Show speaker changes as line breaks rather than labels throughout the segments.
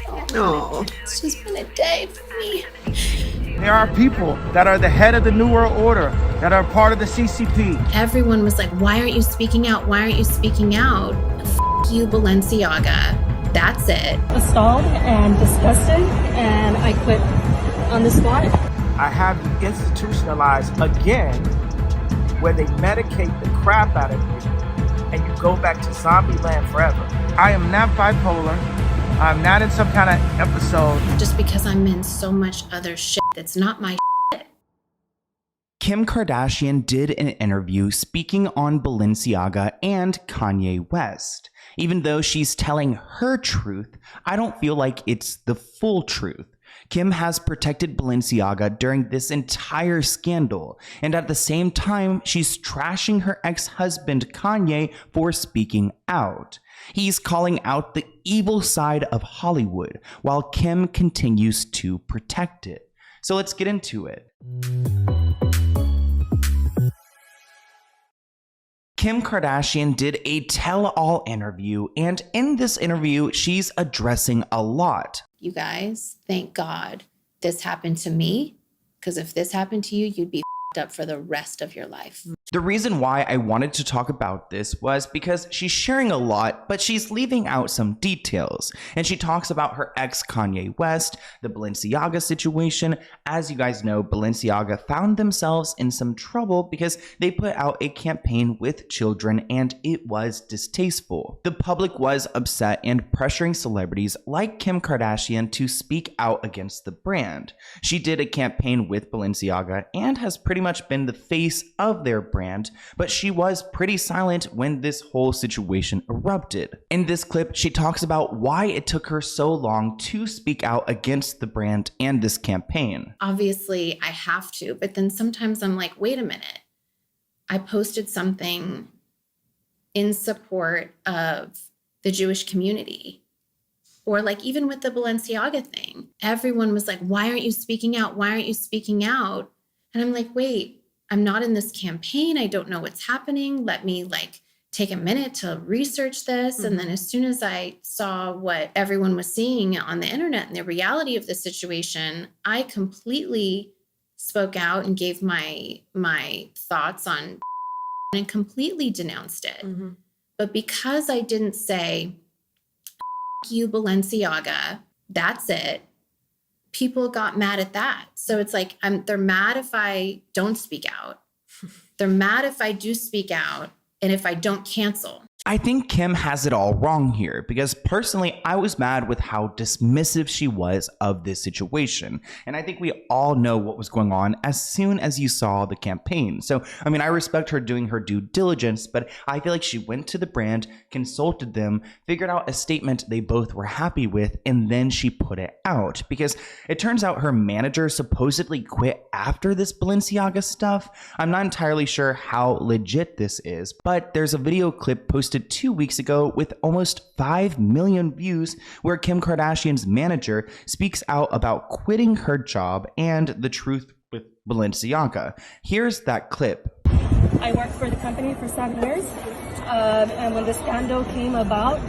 emotional. Oh, it's just been a day for me.
There are people that are the head of the New World Order, that are part of the CCP.
Everyone was like, why aren't you speaking out? Why aren't you speaking out? F you, Balenciaga. That's it.
Stalled and disgusted, and I quit on the spot.
I have you institutionalized again, where they medicate the crap out of you, and you go back to zombie land forever. I am not bipolar. I'm not in some kind of episode.
Just because I'm in so much other shit that's not my shit.
Kim Kardashian did an interview speaking on Balenciaga and Kanye West. Even though she's telling her truth, I don't feel like it's the full truth. Kim has protected Balenciaga during this entire scandal, and at the same time, she's trashing her ex-husband Kanye for speaking out. He's calling out the evil side of Hollywood, while Kim continues to protect it. So let's get into it. Kim Kardashian did a tell-all interview, and in this interview, she's addressing a lot.
You guys, thank God this happened to me, because if this happened to you, you'd be up for the rest of your life.
The reason why I wanted to talk about this was because she's sharing a lot, but she's leaving out some details. And she talks about her ex Kanye West, the Balenciaga situation. As you guys know, Balenciaga found themselves in some trouble because they put out a campaign with children and it was distasteful. The public was upset and pressuring celebrities like Kim Kardashian to speak out against the brand. She did a campaign with Balenciaga and has pretty much been the face of their brand, but she was pretty silent when this whole situation erupted. In this clip, she talks about why it took her so long to speak out against the brand and this campaign.
Obviously, I have to, but then sometimes I'm like, wait a minute. I posted something in support of the Jewish community. Or like even with the Balenciaga thing, everyone was like, why aren't you speaking out? Why aren't you speaking out? And I'm like, wait, I'm not in this campaign. I don't know what's happening. Let me take a minute to research this. And then as soon as I saw what everyone was seeing on the internet and the reality of the situation, I completely spoke out and gave my thoughts on and completely denounced it. But because I didn't say, you, Balenciaga, that's it, people got mad at that. So it's like, they're mad if I don't speak out. They're mad if I do speak out and if I don't cancel.
I think Kim has it all wrong here because personally, I was mad with how dismissive she was of this situation. And I think we all know what was going on as soon as you saw the campaign. So, I mean, I respect her doing her due diligence, but I feel like she went to the brand, consulted them, figured out a statement they both were happy with, and then she put it out. Because it turns out her manager supposedly quit after this Balenciaga stuff. I'm not entirely sure how legit this is, but there's a video clip posted 2 weeks ago with almost 5 million views where Kim Kardashian's manager speaks out about quitting her job and the truth with Balenciaga. Here's that clip.
I worked for the company for 7 years, and when the scandal came about,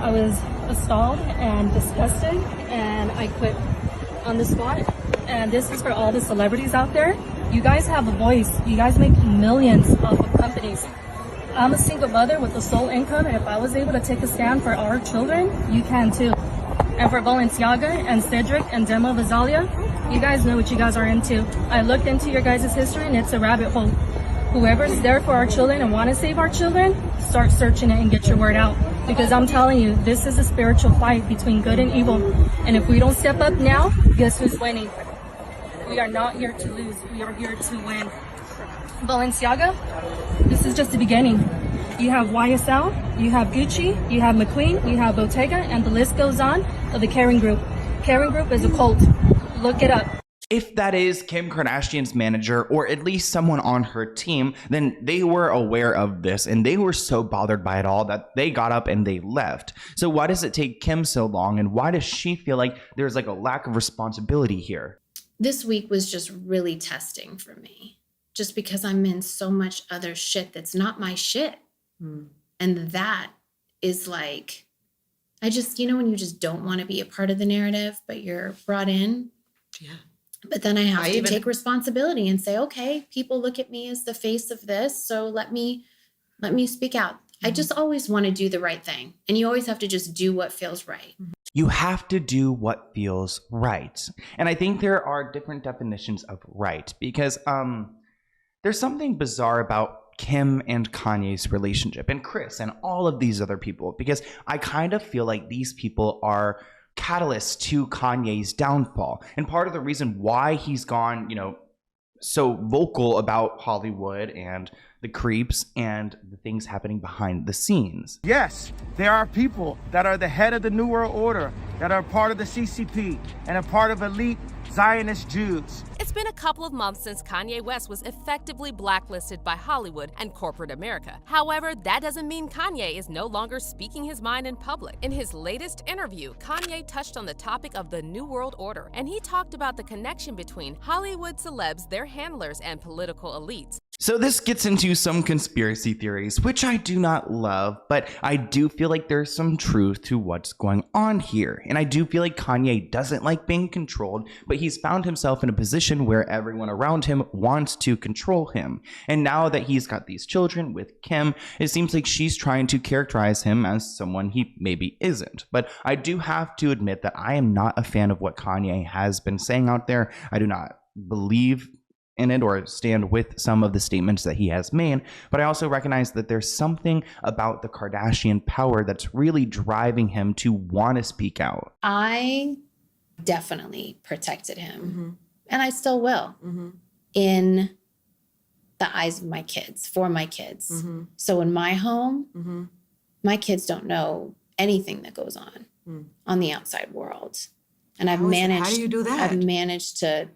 I was stalled and disgusted, and I quit on the spot. And this is for all the celebrities out there. You guys have a voice. You guys make millions off of companies. I'm a single mother with a sole income, and if I was able to take a stand for our children, you can too. And for Balenciaga and Cedric and Demo Vazalia, you guys know what you guys are into. I looked into your guys' history, and it's a rabbit hole. Whoever's there for our children and want to save our children, start searching it and get your word out. Because I'm telling you, this is a spiritual fight between good and evil. And if we don't step up now, guess who's winning? We are not here to lose. We are here to win. Balenciaga, this is just the beginning. You have YSL, you have Gucci, you have McQueen, you have Bottega, and the list goes on of the Kering Group. Kering Group is a cult. Look it up.
If that is Kim Kardashian's manager or at least someone on her team, then they were aware of this and they were so bothered by it all that they got up and they left. So why does it take Kim so long, and why does she feel like there's like a lack of responsibility here?
This week was just really testing for me. Just because I'm in so much other shit that's not my shit. And that is like I just, when you just don't want to be a part of the narrative, but you're brought in.
Yeah.
But then I have to take responsibility and say, okay, people look at me as the face of this, so let me speak out. I just always want to do the right thing. And you always have to just do what feels right.
You have to do what feels right. And I think there are different definitions of right because there's something bizarre about Kim and Kanye's relationship and Chris and all of these other people, because I kind of feel like these people are catalysts to Kanye's downfall. And part of the reason why he's gone, so vocal about Hollywood and the creeps and the things happening behind the scenes.
Yes, there are people that are the head of the New World Order, that are part of the CCP and a part of elite Zionist Jews.
It's been a couple of months since Kanye West was effectively blacklisted by Hollywood and corporate America. However, that doesn't mean Kanye is no longer speaking his mind in public. In his latest interview, Kanye touched on the topic of the New World Order, and he talked about the connection between Hollywood celebs, their handlers, and political elites.
So this gets into some conspiracy theories, which I do not love, but I do feel like there's some truth to what's going on here. And I do feel like Kanye doesn't like being controlled, but he's found himself in a position where everyone around him wants to control him. And now that he's got these children with Kim, it seems like she's trying to characterize him as someone he maybe isn't. But I do have to admit that I am not a fan of what Kanye has been saying out there. I do not believe in it or stand with some of the statements that he has made, but I also recognize that there's something about the Kardashian power that's really driving him to want to speak out.
I definitely protected him, and I still will, in the eyes of my kids, for my kids. So in my home, my kids don't know anything that goes on the outside world. And I've managed.
How do you do that?
I've managed to.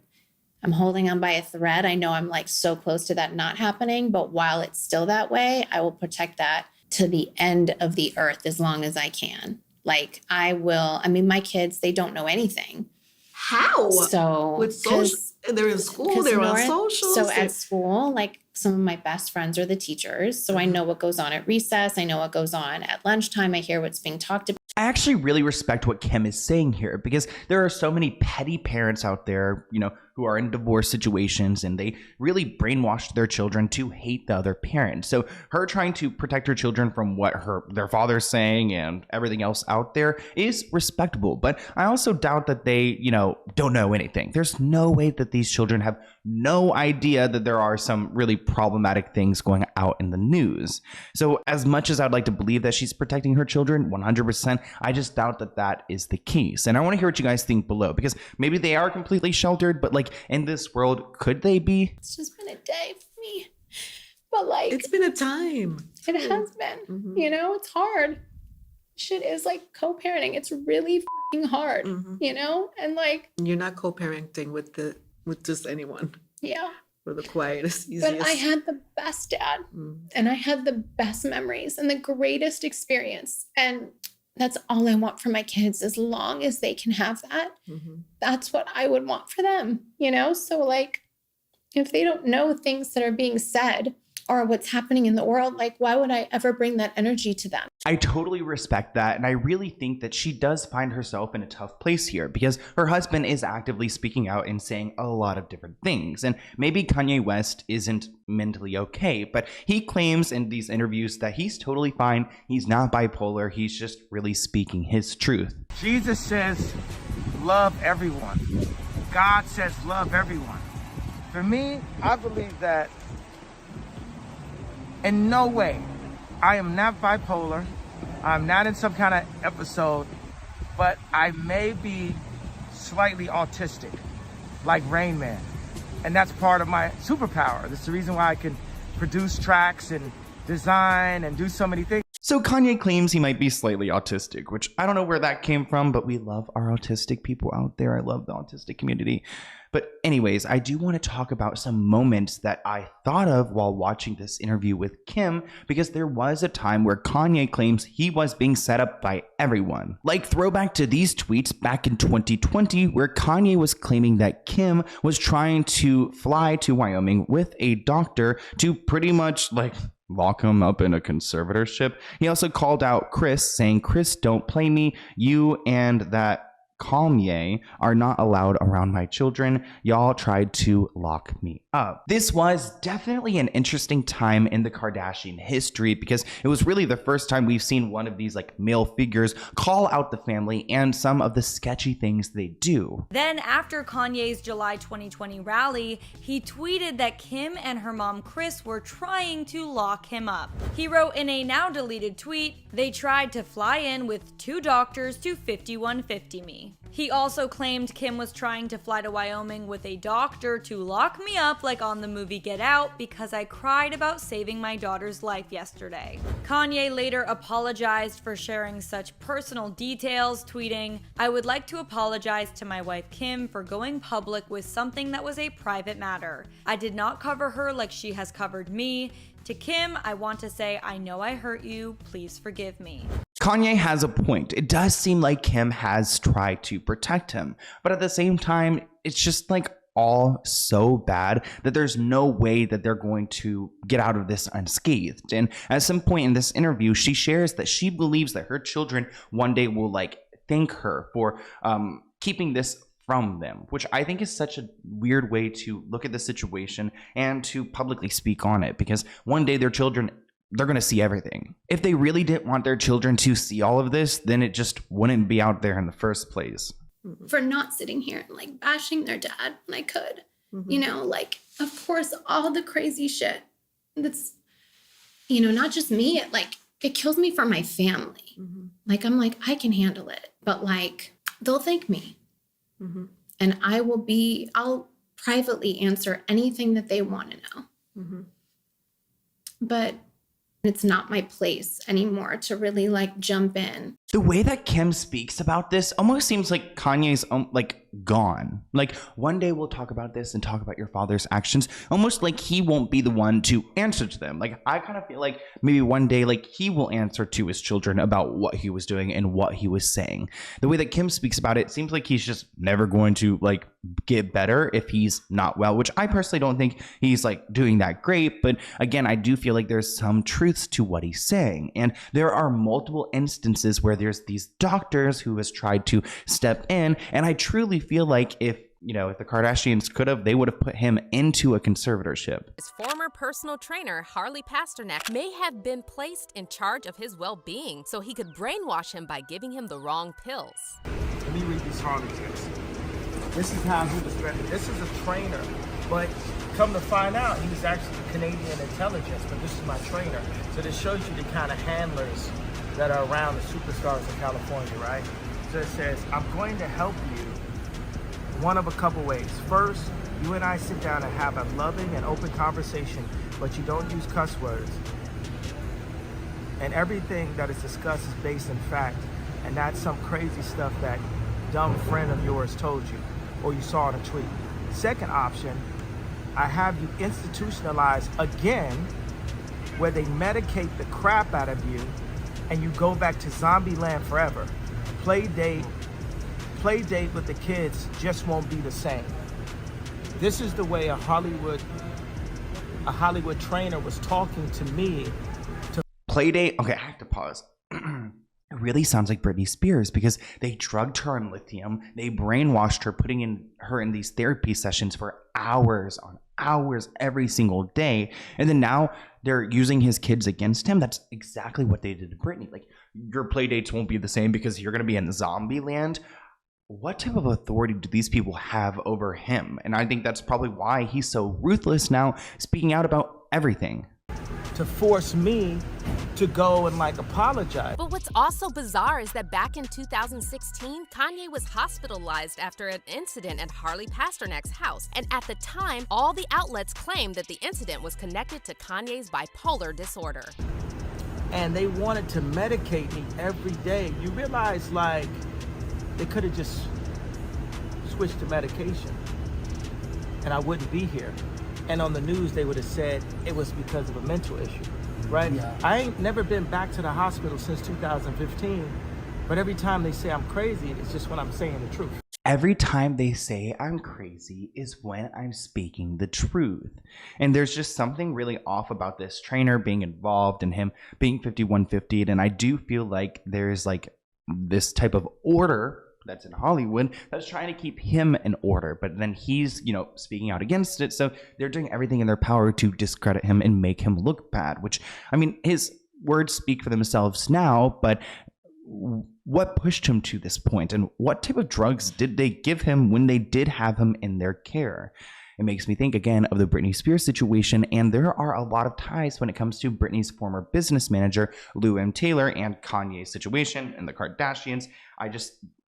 I'm holding on by a thread. I know I'm like so close to that not happening, but while it's still that way, I will protect that to the end of the earth as long as I can. Like I will, my kids, they don't know anything.
How?
So
with social, they're in school, they're on social.
So at school, like some of my best friends are the teachers. So I know what goes on at recess. I know what goes on at lunchtime. I hear what's being talked about.
I actually really respect what Kim is saying here because there are so many petty parents out there, who are in divorce situations and they really brainwashed their children to hate the other parent. So her trying to protect her children from what their father's saying and everything else out there is respectable. But I also doubt that they, don't know anything. There's no way that these children have no idea that there are some really problematic things going out in the news. So as much as I'd like to believe that she's protecting her children 100%, I just doubt that that is the case. And I want to hear what you guys think below because maybe they are completely sheltered, but in this world, could they be?
It's just been a day for me. But
it's been a time.
It has been. It's hard. Shit is like co-parenting. It's really hard, and
you're not co-parenting with just anyone.
Yeah.
For the quietest, easiest.
But I had the best dad and I had the best memories and the greatest experience. And that's all I want for my kids. As long as they can have that, that's what I would want for them, So if they don't know things that are being said or what's happening in the world, why would I ever bring that energy to them?
I totally respect that. And I really think that she does find herself in a tough place here because her husband is actively speaking out and saying a lot of different things. And maybe Kanye West isn't mentally okay, but he claims in these interviews that he's totally fine. He's not bipolar. He's just really speaking his truth.
Jesus says, love everyone. God says, love everyone. For me, I believe that in no way, I am not bipolar. I'm not in some kind of episode, but I may be slightly autistic, like Rain Man. And that's part of my superpower. That's the reason why I can produce tracks and design and do so many things.
So Kanye claims he might be slightly autistic, which I don't know where that came from, but we love our autistic people out there. I love the autistic community. But anyways, I do want to talk about some moments that I thought of while watching this interview with Kim, because there was a time where Kanye claims he was being set up by everyone. Like throwback to these tweets back in 2020, where Kanye was claiming that Kim was trying to fly to Wyoming with a doctor to pretty much lock him up in a conservatorship. He also called out Chris, saying, "Chris, don't play me. You and that Kanye are not allowed around my children. Y'all tried to lock me up." This was definitely an interesting time in the Kardashian history because it was really the first time we've seen one of these like male figures call out the family and some of the sketchy things they do.
Then after Kanye's July 2020 rally, he tweeted that Kim and her mom Kris were trying to lock him up. He wrote in a now deleted tweet, "They tried to fly in with 2 doctors to 5150 me." He also claimed Kim was trying to fly to Wyoming with a doctor to lock me up like on the movie Get Out because I cried about saving my daughter's life yesterday. Kanye later apologized for sharing such personal details, tweeting, "I would like to apologize to my wife Kim for going public with something that was a private matter. I did not cover her like she has covered me. To Kim, I want to say I know I hurt you. Please forgive me."
Kanye has a point. It does seem like Kim has tried to protect him, but at the same time, it's just like all so bad that there's no way that they're going to get out of this unscathed. And at some point in this interview, she shares that she believes that her children one day will like thank her for keeping this from them, which I think is such a weird way to look at the situation and to publicly speak on it, because one day their children, they're going to see everything. If they really didn't want their children to see all of this, then it just wouldn't be out there in the first place.
For not sitting here and like bashing their dad when I could, you know, like, of course, all the crazy shit that's, you know, not just me, it kills me for my family. Like, I'm like, I can handle it, but like, they'll thank me. And I'll privately answer anything that they want to know. But it's not my place anymore to really like jump in.
The way that Kim speaks about this almost seems like Kanye's like gone. Like, one day we'll talk about this and talk about your father's actions, almost like he won't be the one to answer to them. Like, I kind of feel like maybe one day like he will answer to his children about what he was doing and what he was saying. The way that Kim speaks about it seems like he's just never going to like get better if he's not well, which I personally don't think he's like doing that great. But again, I do feel like there's some truths to what he's saying, and there are multiple instances where there's these doctors who has tried to step in, and I truly feel like if the Kardashians could have, they would have put him into a conservatorship.
His former personal trainer, Harley Pasternak, may have been placed in charge of his well-being so he could brainwash him by giving him the wrong pills.
Let me read this Harley text. This is how he was threatened. This is a trainer, but come to find out, he was actually Canadian intelligence, but this is my trainer. So this shows you the kind of handlers that are around the superstars in California, right? So it says, "I'm going to help you one of a couple ways. First, you and I sit down and have a loving and open conversation, but you don't use cuss words. And everything that is discussed is based in fact, and not some crazy stuff that dumb friend of yours told you or you saw in a tweet. Second option, I have you institutionalized again, where they medicate the crap out of you and you go back to zombie land forever. Play date with the kids just won't be the same." This is the way a Hollywood trainer was talking to me.
Playdate. Okay, I have to pause. It really sounds like Britney Spears, because they drugged her in lithium. They brainwashed her, putting her in these therapy sessions for hours on hours every single day. And then now they're using his kids against him. That's exactly what they did to Britney. Like, your play dates won't be the same because you're going to be in zombie land. What type of authority do these people have over him? And I think that's probably why he's so ruthless now, speaking out about everything.
To force me to go and like apologize.
But what's also bizarre is that back in 2016, Kanye was hospitalized after an incident at Harley Pasternak's house. And at the time, all the outlets claimed that the incident was connected to Kanye's bipolar disorder.
And they wanted to medicate me every day. You realize, like, they could have just switched to medication and I wouldn't be here. And on the news, they would have said it was because of a mental issue, right? Yeah. I ain't never been back to the hospital since 2015, but every time they say I'm crazy, it's just when I'm saying the truth.
every time they say I'm crazy is when I'm speaking the truth. And there's just something really off about this trainer being involved and him being 5150'd. And I do feel like there's like this type of order that's in Hollywood that's trying to keep him in order, but then he's, you know, speaking out against it. So they're doing everything in their power to discredit him and make him look bad, which, I mean, his words speak for themselves now, but what pushed him to this point, and what type of drugs did they give him when they did have him in their care? It makes me think again of the Britney Spears situation, and there are a lot of ties when it comes to Britney's former business manager, Lou M. Taylor, and Kanye's situation and the Kardashians.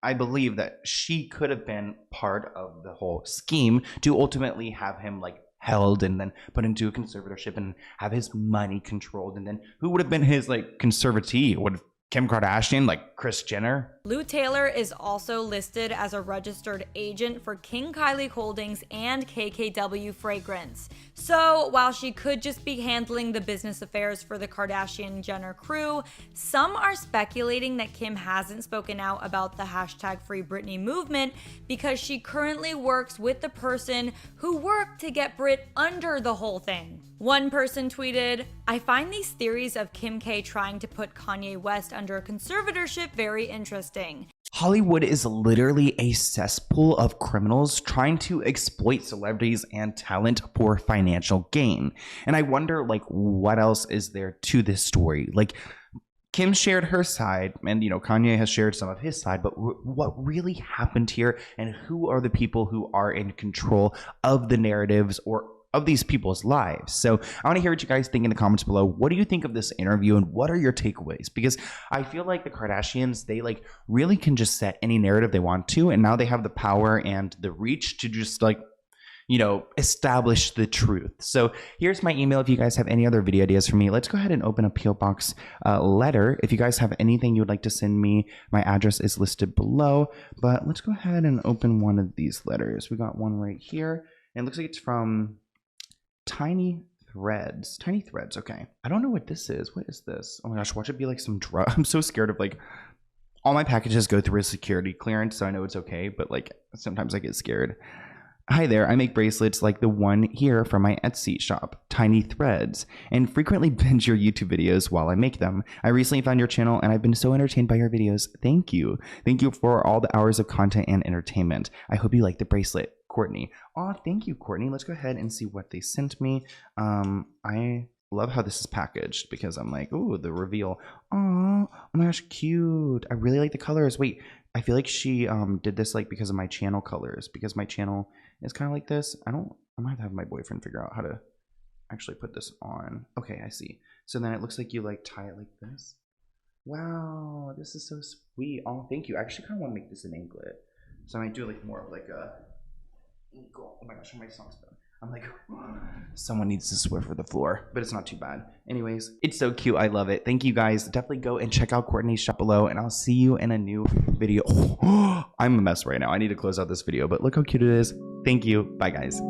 I believe that she could have been part of the whole scheme to ultimately have him like held and then put into a conservatorship and have his money controlled. And then who would have been his like conservatee? Would Kim Kardashian, like Kris Jenner?
Lou Taylor is also listed as a registered agent for King Kylie Holdings and KKW Fragrance. So while she could just be handling the business affairs for the Kardashian-Jenner crew, some are speculating that Kim hasn't spoken out about the #FreeBritney movement because she currently works with the person who worked to get Brit under the whole thing. One person tweeted, "I find these theories of Kim K trying to put Kanye West under a conservatorship very interesting.
Hollywood is literally a cesspool of criminals trying to exploit celebrities and talent for financial gain." And I wonder, like, what else is there to this story? Like, Kim shared her side, and, you know, Kanye has shared some of his side, but what really happened here, and who are the people who are in control of the narratives or of these people's lives? So I want to hear what you guys think in the comments below. What do you think of this interview, and what are your takeaways? Because I feel like the Kardashians, they like really can just set any narrative they want to, and now they have the power and the reach to just like, you know, establish the truth. So here's my email if you guys have any other video ideas for me. Let's go ahead and open a P.O. Box letter. If you guys have anything you would like to send me, my address is listed below. But let's go ahead and open one of these letters. We got one right here, and it looks like it's from Tiny Threads. Tiny Threads, okay. I don't know what this is. What is this? Oh my gosh, watch it be like some drug. I'm so scared of like, all my packages go through a security clearance, so I know it's okay, but like sometimes I get scared. "Hi there, I make bracelets like the one here from my Etsy shop, Tiny Threads, and frequently binge your YouTube videos while I make them. I recently found your channel and I've been so entertained by your videos. Thank you. Thank you for all the hours of content and entertainment. I hope you like the bracelet. Courtney." Oh, thank you, Courtney. Let's go ahead and see what they sent me. I love how this is packaged because I'm like, ooh, the reveal. Oh my gosh, cute. I really like the colors. Wait, I feel like she did this like because of my channel colors, because my channel is kind of like this. I might have to have my boyfriend figure out how to actually put this on. Okay, I see. So then it looks like you like tie it like this. Wow, this is so sweet. Oh, thank you. I actually kind of want to make this an anklet. So I might do like more of like a ankle. Oh my gosh, my song's done. I'm like, someone needs to swear for the floor, but it's not too bad. Anyways, it's so cute. I love it. Thank you guys. Definitely go and check out Courtney's shop below, and I'll see you in a new video. I'm a mess right now. I need to close out this video, but look how cute it is. Thank you. Bye, guys.